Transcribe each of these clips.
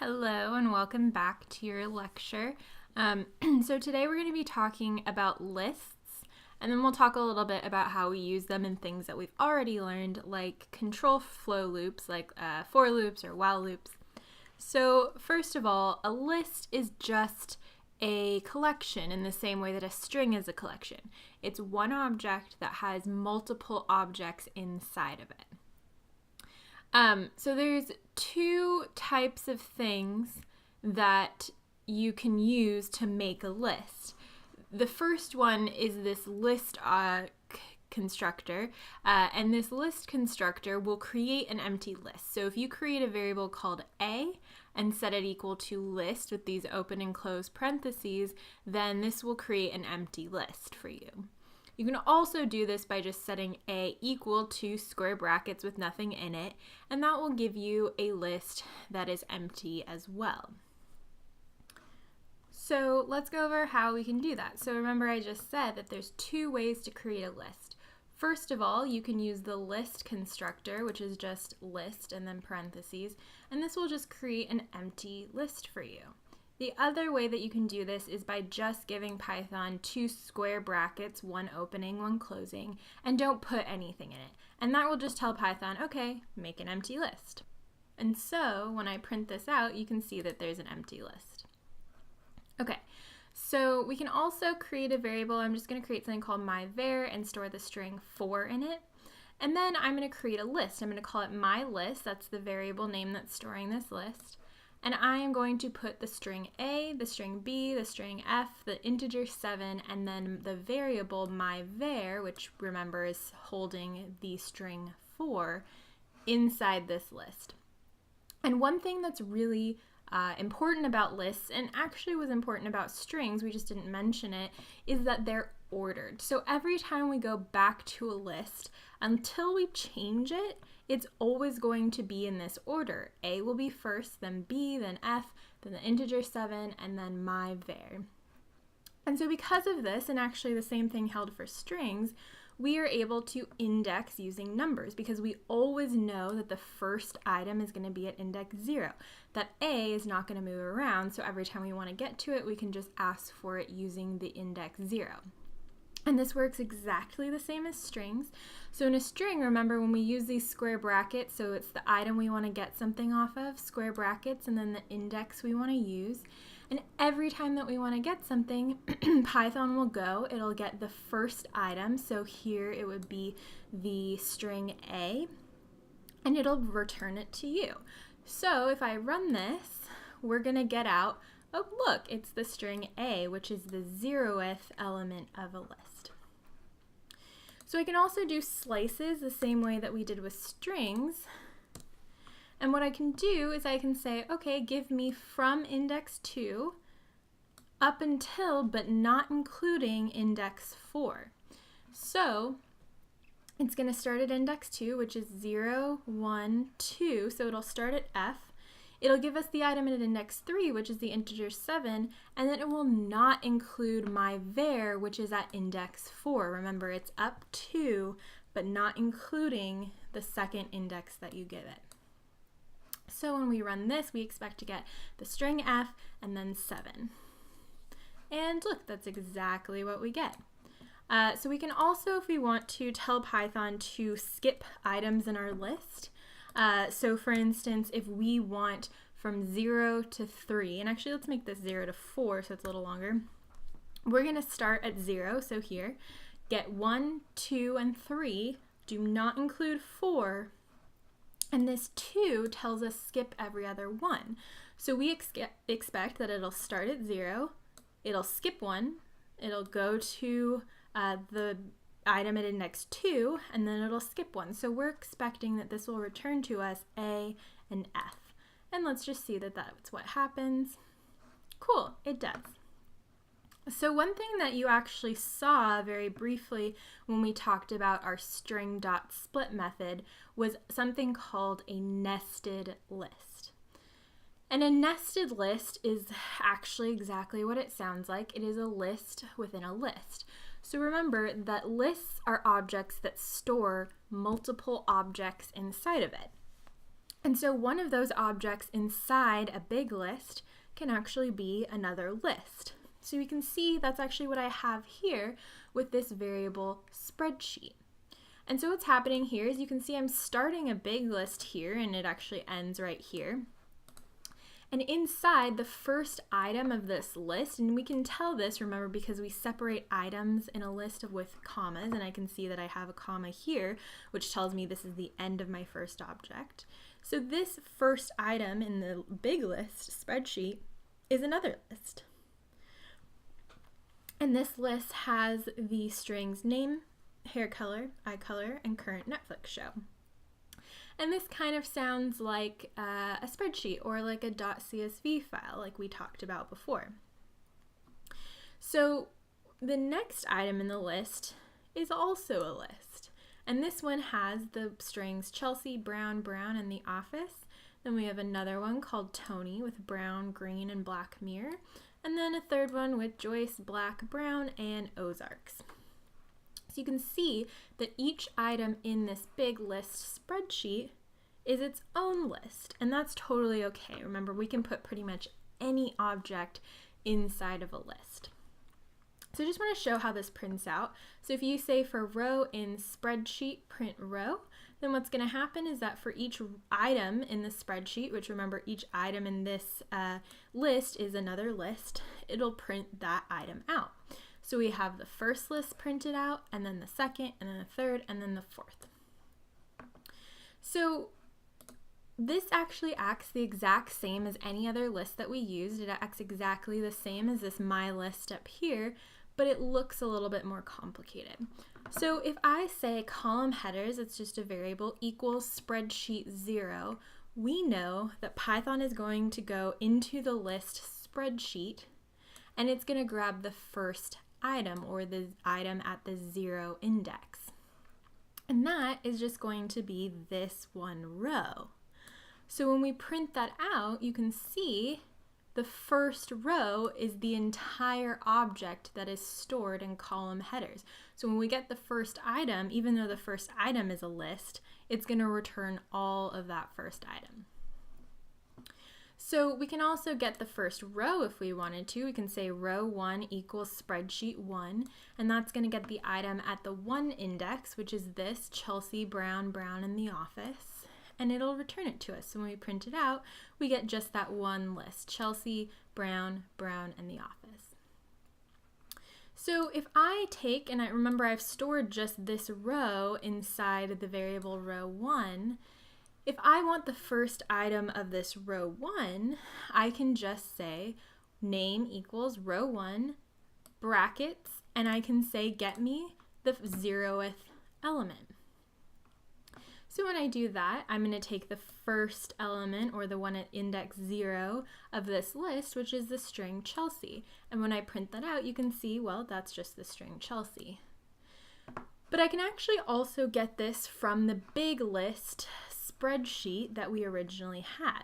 Hello and welcome back to your lecture. So today we're going to be talking about lists, and then we'll talk a little bit about how we use them in things that we've already learned, like control flow loops, like for loops or while loops. So first of all, a list is just a collection in the same way that a string is a collection. It's one object that has multiple objects inside of it. So there's two types of things that you can use to make a list. The first one is this list constructor, and this list constructor will create an empty list. So if you create a variable called a and set it equal to list with these open and close parentheses, then this will create an empty list for you. You can also do this by just setting a equal to square brackets with nothing in it, and that will give you a list that is empty as well. So let's go over how we can do that. So remember, I just said that there's two ways to create a list. First of all, you can use the list constructor, which is just list and then parentheses, and this will just create an empty list for you. The other way that you can do this is by just giving Python two square brackets, one opening, one closing, and don't put anything in it. And that will just tell Python, okay, make an empty list. And so when I print this out, you can see that there's an empty list. Okay, so we can also create a variable. I'm just going to create something called myVar and store the string for in it. And then I'm going to create a list. I'm going to call it myList. That's the variable name that's storing this list. And I am going to put the string A, the string B, the string F, the integer 7, and then the variable myVar, which remember is holding the string 4, inside this list. And one thing that's really important about lists, and actually was important about strings, we just didn't mention it, is that they're ordered. So every time we go back to a list, until we change it, it's always going to be in this order. A will be first, then B, then F, then the integer 7, and then myVar. And so because of this, and actually the same thing held for strings, we are able to index using numbers because we always know that the first item is going to be at index 0. That A is not going to move around, so every time we want to get to it, we can just ask for it using the index 0. And this works exactly the same as strings. So in a string, remember when we use these square brackets, so it's the item we want to get something off of, square brackets, and then the index we want to use. And every time that we want to get something, Python will go, it'll get the first item. So here it would be the string A, and it'll return it to you. So if I run this, we're going to get out, oh look, it's the string A, which is the 0th element of a list. So I can also do slices the same way that we did with strings. And what I can do is I can say, okay, give me from index 2 up until, but not including index 4. So it's going to start at index 2, which is 0, 1, 2. So it'll start at F. It'll give us the item at index 3, which is the integer 7, and then it will not include myVar, which is at index 4. Remember, it's up 2, but not including the second index that you give it. So when we run this, we expect to get the string F and then 7. And look, that's exactly what we get. So we can also, if we want to, tell Python to skip items in our list. So for instance, if we want from 0 to 3, and actually let's make this 0 to 4 so it's a little longer, we're going to start at 0, so here, get 1, 2, and 3, do not include 4, and this 2 tells us skip every other one. So we expect that it'll start at 0, it'll skip 1, it'll go to the item at index 2, and then it'll skip 1. So we're expecting that this will return to us A and F. And let's just see that that's what happens. Cool, it does. So one thing that you actually saw very briefly when we talked about our string.split method was something called a nested list. And a nested list is actually exactly what it sounds like. It is a list within a list. So remember that lists are objects that store multiple objects inside of it. And so one of those objects inside a big list can actually be another list. So you can see that's actually what I have here with this variable spreadsheet. And so what's happening here is you can see I'm starting a big list here, and it actually ends right here. And inside the first item of this list, and we can tell this, remember, because we separate items in a list with commas, and I can see that I have a comma here, which tells me this is the end of my first object. So this first item in the big list spreadsheet is another list. And this list has the strings name, hair color, eye color, and current Netflix show. And this kind of sounds like a spreadsheet or like a .csv file like we talked about before. So the next item in the list is also a list. And this one has the strings Chelsea, Brown, Brown, and The Office. Then we have another one called Tony with Brown, Green, and Black Mirror. And then a third one with Joyce, Black, Brown, and Ozarks. So you can see that each item in this big list spreadsheet is its own list, and that's totally okay. Remember, we can put pretty much any object inside of a list. So I just want to show how this prints out. So if you say for row in spreadsheet print row, then what's going to happen is that for each item in the spreadsheet, which remember each item in this list is another list, it'll print that item out. So we have the first list printed out, and then the second, and then the third, and then the fourth. So this actually acts the exact same as any other list that we used. It acts exactly the same as this my list up here, but it looks a little bit more complicated. So if I say column headers, it's just a variable, equals spreadsheet 0, we know that Python is going to go into the list spreadsheet, and it's going to grab the first item, or the item at the 0 index. And that is just going to be this one row. So when we print that out, you can see the first row is the entire object that is stored in column headers. So when we get the first item, even though the first item is a list, it's going to return all of that first item. So we can also get the first row if we wanted to. We can say row 1 equals spreadsheet 1, and that's going to get the item at the 1 index, which is this, Chelsea, Brown, Brown, and The Office, and it'll return it to us. So when we print it out, we get just that one list, Chelsea, Brown, Brown, and The Office. So if I take, and I remember I've stored just this row inside the variable row 1, if I want the first item of this row 1, I can just say name equals row 1, brackets, and I can say get me the 0th element. So when I do that, I'm going to take the first element, or the one at index 0 of this list, which is the string Chelsea. And when I print that out, you can see, well, that's just the string Chelsea. But I can actually also get this from the big list spreadsheet that we originally had.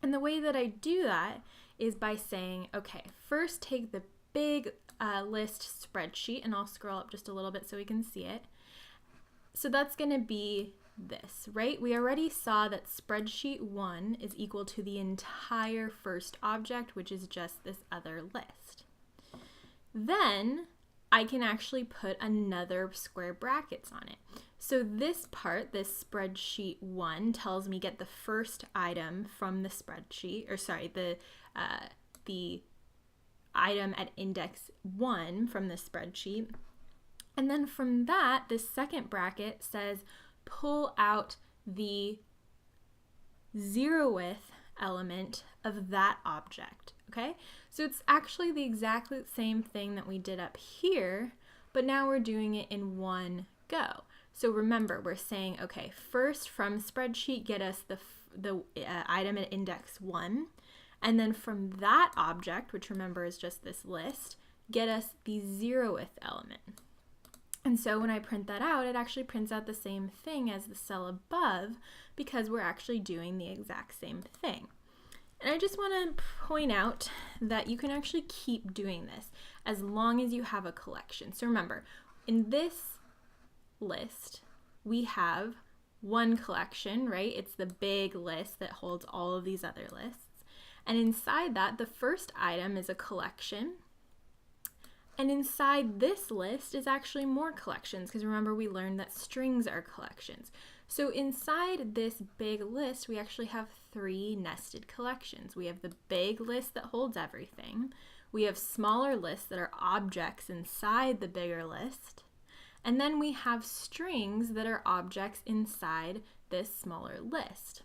And the way that I do that is by saying, okay, first take the big list spreadsheet, and I'll scroll up just a little bit so we can see it. So that's going to be this, right? We already saw that spreadsheet 1 is equal to the entire first object, which is just this other list. Then I can actually put another square brackets on it. So this part, this spreadsheet 1, tells me get the first item from the spreadsheet, or sorry, the item at index 1 from the spreadsheet. And then from that, this second bracket says pull out the 0th element of that object, okay? So it's actually the exact same thing that we did up here, but now we're doing it in one go. So remember, we're saying, okay, first from spreadsheet, get us the item at index 1, and then from that object, which remember is just this list, get us the 0th element. And so when I print that out, it actually prints out the same thing as the cell above, because we're actually doing the exact same thing. And I just want to point out that you can actually keep doing this as long as you have a collection. So remember, in this list, we have one collection, right? It's the big list that holds all of these other lists. And inside that, the first item is a collection. And inside this list is actually more collections, because remember we learned that strings are collections. So inside this big list, we actually have 3 nested collections. We have the big list that holds everything. We have smaller lists that are objects inside the bigger list. And then we have strings that are objects inside this smaller list.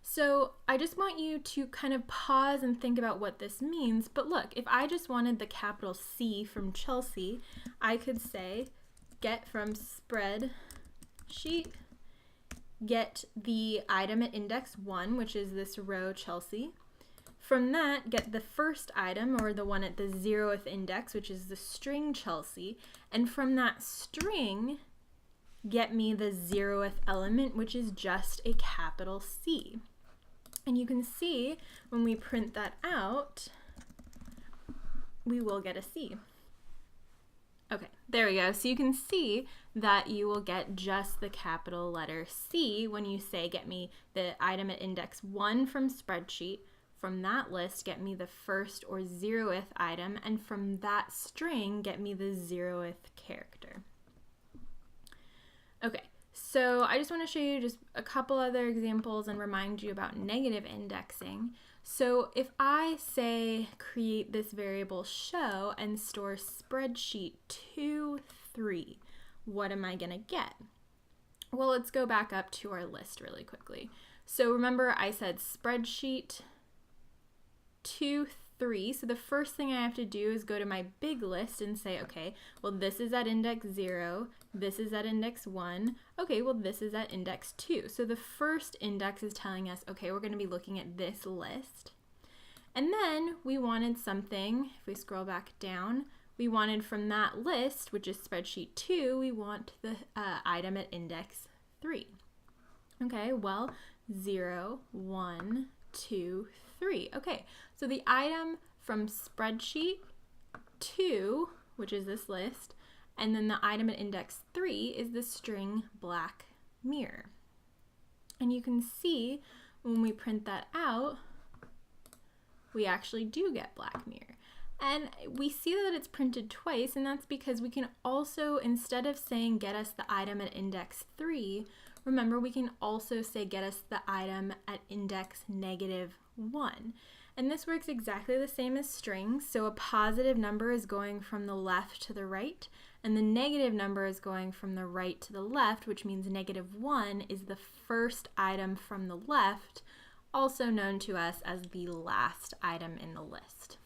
So I just want you to kind of pause and think about what this means. But look, if I just wanted the capital C from Chelsea, I could say get from spreadsheet, get the item at index 1, which is this row Chelsea. From that, get the first item, or the one at the 0th index, which is the string Chelsea. And from that string, get me the 0th element, which is just a capital C. And you can see when we print that out, we will get a C. Okay, there we go. So you can see that you will get just the capital letter C when you say get me the item at index 1 from spreadsheet. From that list, get me the first or 0th item, and from that string, get me the 0th character. Okay, so I just want to show you just a couple other examples and remind you about negative indexing. So if I say create this variable show and store spreadsheet 2-3, what am I going to get? Well, let's go back up to our list really quickly. So remember I said spreadsheet 2-3, so the first thing I have to do is go to my big list and say, okay, well this is at index 0, this is at index 1, okay, well this is at index 2. So the first index is telling us, okay, we're going to be looking at this list. And then we wanted something, if we scroll back down, we wanted from that list, which is spreadsheet 2, we want the item at index 3. Okay, well, 0, 1, 2, 3. Okay, so the item from spreadsheet 2, which is this list, and then the item at index 3 is the string black mirror. And you can see when we print that out, we actually do get black mirror. And we see that it's printed twice, and that's because we can also, instead of saying get us the item at index 3, remember we can also say get us the item at index -1. And this works exactly the same as strings. So a positive number is going from the left to the right, and the negative number is going from the right to the left, which means -1 is the first item from the left, also known to us as the last item in the list.